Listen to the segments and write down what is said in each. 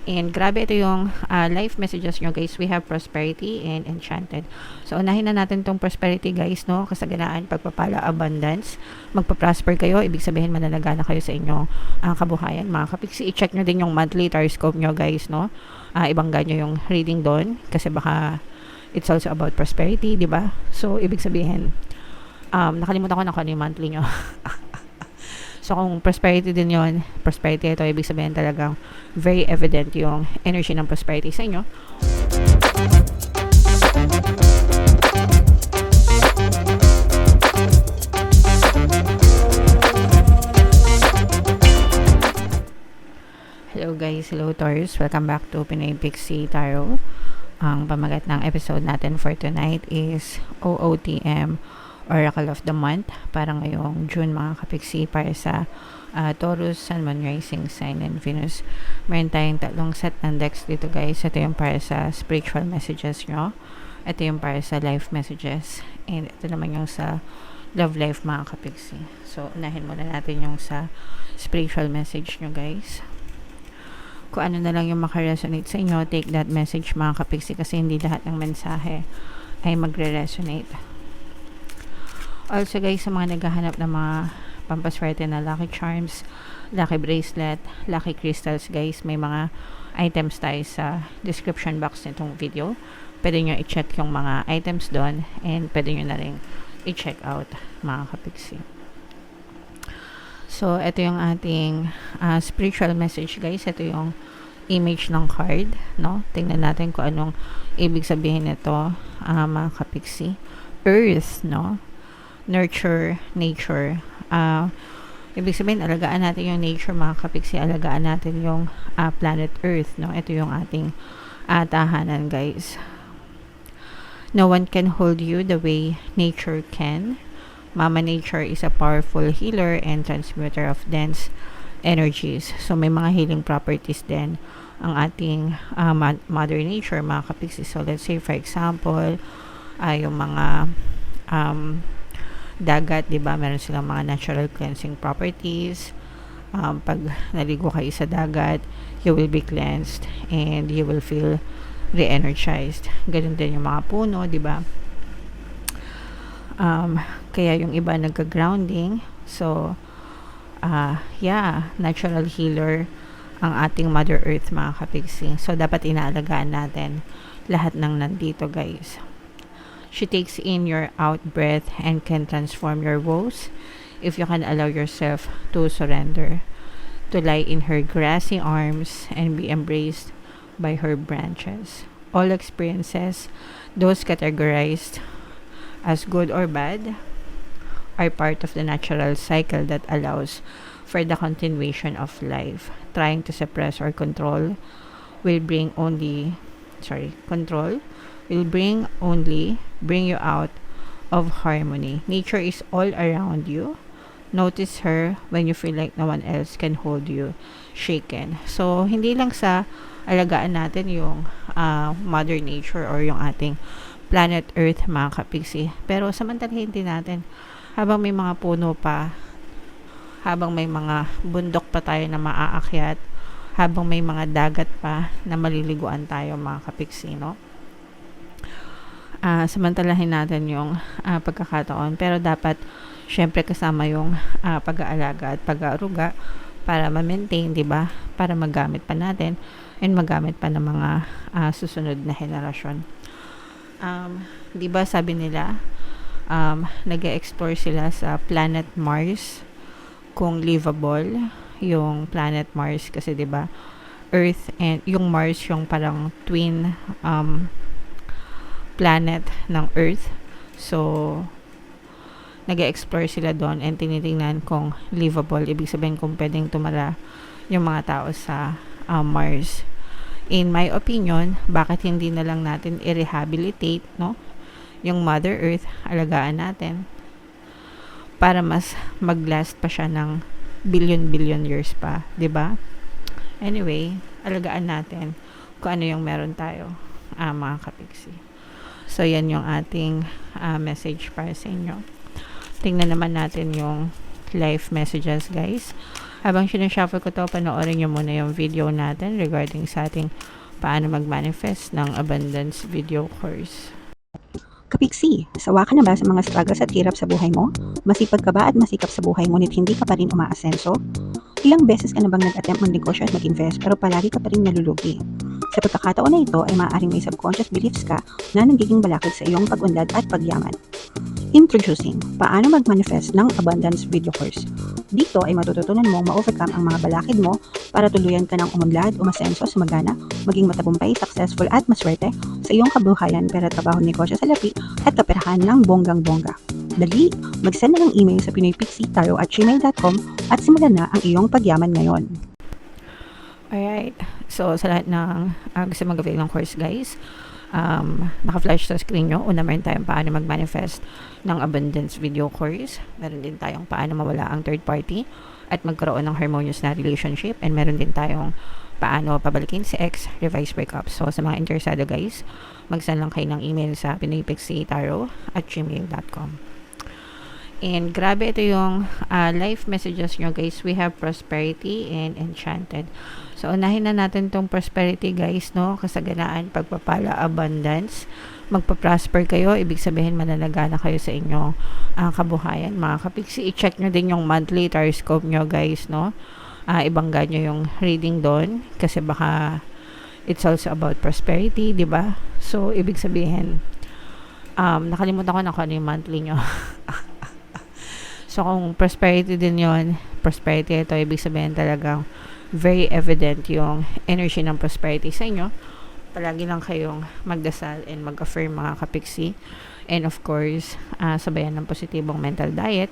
And grabe ito yung life messages nyo guys. We have prosperity and enchanted. So unahin na natin tong prosperity guys, no? Kasaganaan, pagpapala, abundance. Magpa-prosper kayo, ibig sabihin manalagana kayo sa inyong kabuhayan. Mga kapiksi, i-check nyo din yung monthly horoscope nyo guys, no? Ibangga nyo yung reading doon kasi baka it's also about prosperity, di ba? So ibig sabihin, nakalimutan ko na kung ano yung monthly nyo. So, kung prosperity din yon, prosperity ito, ibig sabihin talagang very evident yung energy ng prosperity sa inyo. Hello guys, hello Taurus. Welcome back to Pinoy Pixie Tarot. Ang pamagat ng episode natin for tonight is OOTM, Oracle of the Month, para ngayong June mga kapiksi, para sa Taurus, Sun, Moon, Rising Sign, and Venus. Meron tayong tatlong set ng decks dito guys. Ito yung para sa spiritual messages nyo. Ito yung para sa life messages. And ito naman yung sa love life mga kapiksi. So, unahin muna natin yung sa spiritual message nyo guys. Kung ano na lang yung makaresonate sa inyo, take that message mga kapiksi, kasi hindi lahat ng mensahe ay magre-resonate. Also guys, sa mga naghahanap ng mga pampaswerte na lucky charms, lucky bracelet, lucky crystals guys, may mga items tayo sa description box nitong video. Pwede nyo i-check yung mga items doon, and pwede nyo na rin i-check out mga kapiksi. So, ito yung ating spiritual message guys. Ito yung image ng card, no? Tingnan natin kung anong ibig sabihin nito mga kapiksi. Earth, no? Nurture, nature. Ibig sabihin, alagaan natin yung nature mga kapiksi, alagaan natin yung planet Earth, no? Ito yung ating tahanan guys. No one can hold you the way nature can. Mama Nature is a powerful healer and transmuter of dense energies. So may mga healing properties din ang ating Mother Nature mga kapiksi. So let's say for example, yung mga dagat, di ba? Meron silang mga natural cleansing properties. Pag naligo kayo sa dagat, you will be cleansed and you will feel re-energized. Ganun din yung mga puno, di ba? Kaya yung iba nagka-grounding. So, natural healer ang ating Mother Earth mga kapiksi. So, dapat inaalagaan natin lahat ng nandito guys. She takes in your out breath and can transform your woes if you can allow yourself to surrender, to lie in her grassy arms and be embraced by her branches. All experiences, those categorized as good or bad, are part of the natural cycle that allows for the continuation of life. Trying to suppress or control will bring only bring you out of harmony. Nature is all around you. Notice her when you feel like no one else can hold you shaken. So, hindi lang sa alagaan natin yung Mother Nature or yung ating planet Earth mga kapiksi, pero samantalahin din natin habang may mga puno pa, habang may mga bundok pa tayo na maaakyat, habang may mga dagat pa na maliliguan tayo mga kapiksi, no? Samantalahin natin yung pagkakataon, pero dapat syempre kasama yung pag-aalaga at pag-aaruga para ma-maintain, di ba? Para magamit pa natin and magamit pa ng mga susunod na henerasyon. Di ba sabi nila, nag-explore sila sa planet Mars kung livable yung planet Mars, kasi di ba Earth and yung Mars yung parang twin planet ng Earth. So nag-explore sila doon and tinitingnan kung livable, ibig sabihin kung pwedeng tumara yung mga tao sa Mars. In my opinion, bakit hindi na lang natin i-rehabilitate, no, yung Mother Earth, alagaan natin para mas mag-last pa siya ng billion years pa, 'di ba? Anyway, alagaan natin kung ano yung meron tayo, mga kapiksi. So yan yung ating message para sa inyo. Tingnan naman natin yung live messages, guys. Habang sinashuffle ko to, panoorin nyo muna yung video natin regarding sa ating paano mag-manifest ng abundance video course. Kapiksi, sawa ka na ba sa mga struggles at hirap sa buhay mo? Masipag ka ba at masikap sa buhay ngunit hindi ka pa rin umaasenso? Ilang beses ka na bang nag-attempt magnegosyo at mag-invest pero palagi ka pa rin nalulugi? Sa pagkakataon na ito ay maaaring may subconscious beliefs ka na nagiging balakid sa iyong pag-unlad at pagyaman. Introducing, paano mag-manifest ng abundance video course. Dito ay matututunan mong ma-overcome ang mga balakid mo para tuluyan ka ng umunlad, umasenso, sumagana, maging matagumpay, successful at maswerte sa iyong kabuhayan, pera, trabaho, negosyo sa lapi at kaperahan ng bonggang-bongga. Dali, mag-send na ng email sa pinoypixie@gmail.com at simulan na ang iyong pagyaman ngayon. Alright, so sa lahat ng gusto mag-avail ng course, guys, naka-flash sa screen nyo. Una, meron tayong paano mag-manifest ng abundance video course. Meron din tayong paano mawala ang third party at magkaroon ng harmonious na relationship. And meron din tayong paano pabalikin si ex, revise breakup. So sa mga interesado, guys, mag-send lang kayo ng email sa pinoypixie@gmail.com. And grabe, ito yung live messages nyo, guys. We have prosperity and enchanted. So, unahin na natin tong prosperity, guys, no? Kasaganaan, pagpapala, abundance. Magpa-prosper kayo. Ibig sabihin, mananagana kayo sa inyong kabuhayan. Mga kapiksi, i-check nyo din yung monthly horoscope nyo, guys, no? Ibangga nyo yung reading doon. Kasi baka it's also about prosperity, di ba? So, ibig sabihin, nakalimutan ko na kung ano yung monthly nyo. So, kung prosperity din yon, prosperity ito, ibig sabihin talagang very evident yung energy ng prosperity sa inyo. Palagi lang kayong magdasal and mag-affirm, mga kapiksi. And of course, sabayan ng positibong mental diet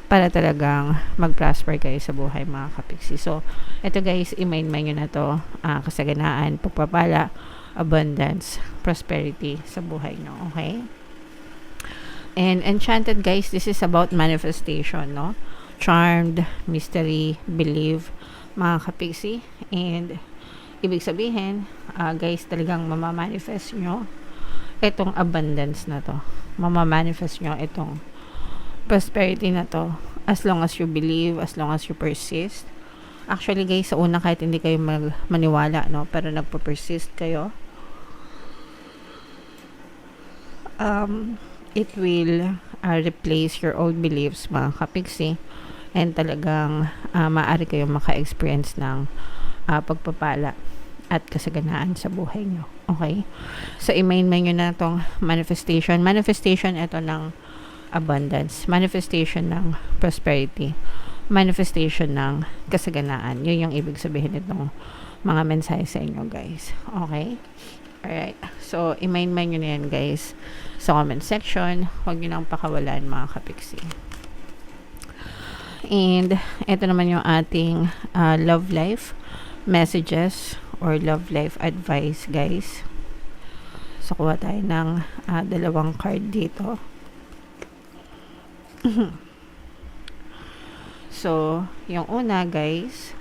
para talagang mag-prosper kayo sa buhay, mga kapiksi. So, ito, guys, i-mind nyo na to, kasaganaan, pagpapala, abundance, prosperity sa buhay nyo, okay? And enchanted, guys, this is about manifestation, no? Charmed, mystery, believe, mga kapiksi. And ibig sabihin, guys, talagang mamamanifest nyo itong abundance na to. Mamamanifest nyo itong prosperity na to as long as you believe, as long as you persist. Actually, guys, sa una, kahit hindi kayo maniwala, no? Pero nagpo-persist kayo, it will replace your old beliefs, mga kapiksi, and talagang maaari kayong maka-experience ng pagpapala at kasaganaan sa buhay nyo. Okay? So, i-main nyo na itong manifestation. Manifestation, ito ng abundance. Manifestation ng prosperity. Manifestation ng kasaganaan. Yun yung ibig sabihin nitong mga mensahe sa inyo, guys. Okay? Alright. So, i-main nyo na yan, guys, sa comment section. Huwag nyo nang pakawalan, mga kapiksi. And, ito naman yung ating love life messages or love life advice, guys. So, kuha tayo ng dalawang card dito. So, yung una, guys,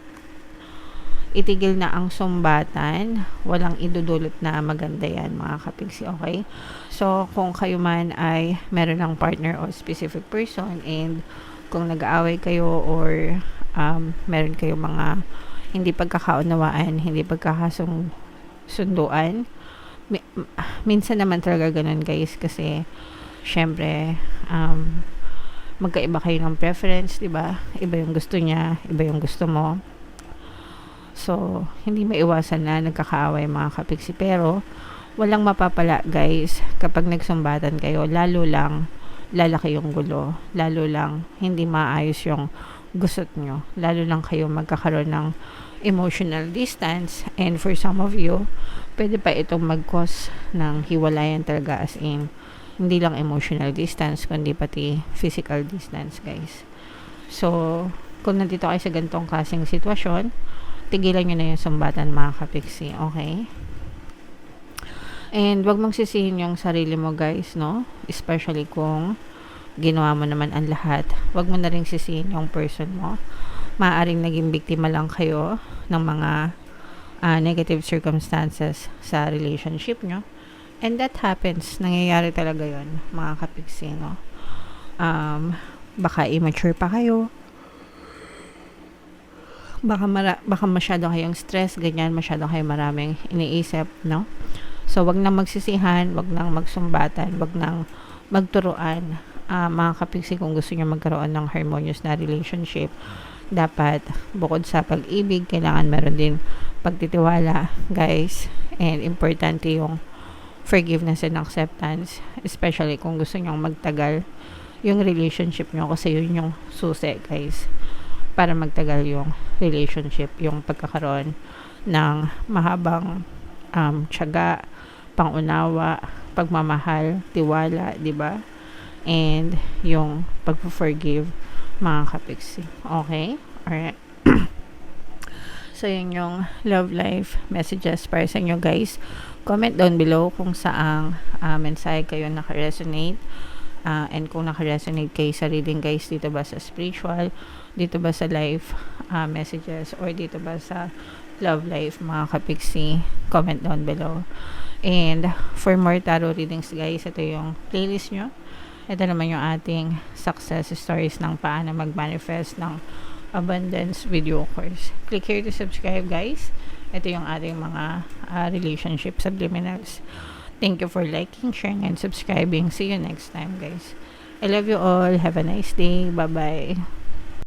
itigil na ang sumbatan. Walang idudulot na maganda yan, mga kapiksi, okay? So, kung kayo man ay meron ng partner o specific person and kung nag-aaway kayo or meron kayo mga hindi pagkakaunawaan, hindi pagkakasunduan, minsan naman talaga ganun, guys, kasi syempre magkaiba kayo ng preference, diba? Iba yung gusto niya, iba yung gusto mo. So, hindi maiwasan na nagkakaaway, mga kapiksi. Pero, walang mapapala, guys, kapag nagsumbatan kayo. Lalo lang, lalaki yung gulo. Lalo lang, hindi maayos yung gusot nyo. Lalo lang kayo magkakaroon ng emotional distance. And for some of you, pwede pa itong mag-cause ng hiwalayan talaga, as in, hindi lang emotional distance, kundi pati physical distance, guys. So, kung nandito kayo sa ganitong klaseng sitwasyon, tigilan nyo na yung sumbatan, mga kapiksi, okay? And wag mong sisihin yung sarili mo, guys, no? Especially kung ginawa mo naman ang lahat. Wag mo na rin sisihin yung person mo. Maaaring naging biktima lang kayo ng mga negative circumstances sa relationship nyo. And that happens. Nangyayari talaga yon, mga kapiksi, no? Baka immature pa kayo. baka masyado kayong stress, ganyan, masyado kayong maraming iniisip, no? So, wag nang magsisihan, wag nang magsumbatan, wag nang magturuan. Mga kapiksi, kung gusto niyo magkaroon ng harmonious na relationship, dapat bukod sa pag-ibig, kailangan meron din pagtitiwala, guys. And importante yung forgiveness and acceptance, especially kung gusto niyo magtagal yung relationship niyo, kasi yun yung susi, guys, para magtagal yung relationship, yung pagkakaroon ng mahabang tiyaga, pangunawa, pagmamahal, tiwala, di ba? And yung pag-forgive, mga kapiksi. Okay? Alright. So, yun yung love life messages para sa inyo, guys. Comment down below kung saang mensahe kayo naka-resonate. And kung naka-resonate kayo sa reading, guys, dito ba sa spiritual, dito ba sa life messages, or dito ba sa love life, mga kapiksi, comment down below. And for more tarot readings, guys, ito yung playlist nyo. Ito naman yung ating success stories ng paano mag-manifest ng abundance video course. Click here to subscribe, guys. Ito yung ating mga relationship subliminals. Thank you for liking, sharing, and subscribing. See you next time, guys. I love you all. Have a nice day. Bye-bye.